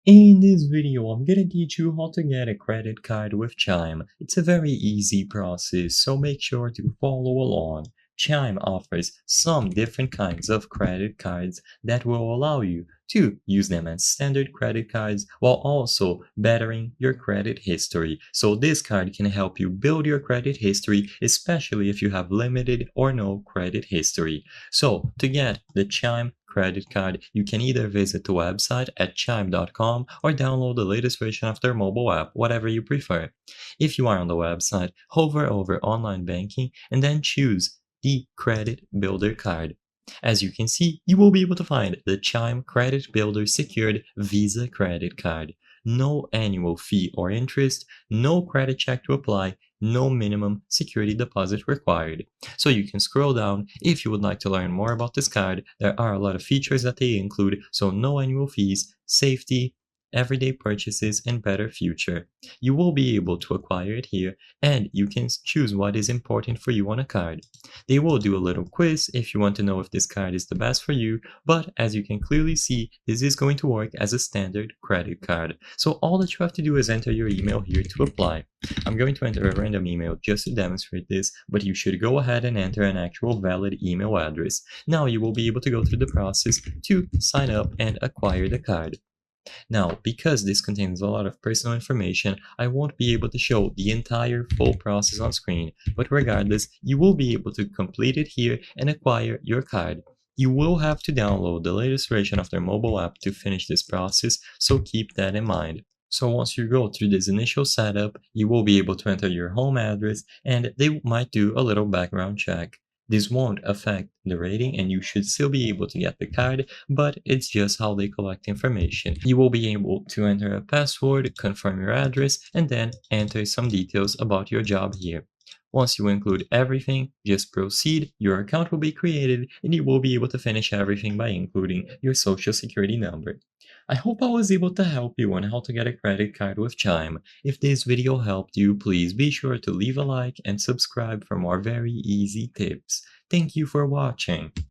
In this video, I'm gonna teach you how to get a credit card with Chime. It's a very easy process, so make sure to follow along. Chime offers some different kinds of credit cards that will allow you to use them as standard credit cards while also bettering your credit history. So this card can help you build your credit history, especially if you have limited or no credit history. So to get the Chime credit card, you can either visit the website at chime.com or download the latest version of their mobile app, whatever you prefer. If you are on the website, hover over online banking and then choose the credit builder card. As you can see, you will be able to find the Chime Credit Builder Secured Visa Credit Card. No annual fee or interest, no credit check to apply, no minimum security deposit required. So you can scroll down if you would like to learn more about this card. There are a lot of features that they include, so no annual fees, safety, everyday purchases, and better future. You will be able to acquire it here, and you can choose what is important for you on a card. They will do a little quiz if you want to know if this card is the best for you, but as you can clearly see, this is going to work as a standard credit card. So all that you have to do is enter your email here to apply. I'm going to enter a random email just to demonstrate this, but you should go ahead and enter an actual valid email address. Now you will be able to go through the process to sign up and acquire the card. Now, because this contains a lot of personal information, I won't be able to show the entire full process on screen, but regardless, you will be able to complete it here and acquire your card. You will have to download the latest version of their mobile app to finish this process, so keep that in mind. So once you go through this initial setup, you will be able to enter your home address and they might do a little background check. This won't affect the rating and you should still be able to get the card, but it's just how they collect information. You will be able to enter a password, confirm your address, and then enter some details about your job here. Once you include everything, just proceed, your account will be created, and you will be able to finish everything by including your social security number. I hope I was able to help you on how to get a credit card with Chime. If this video helped you, please be sure to leave a like and subscribe for more very easy tips. Thank you for watching.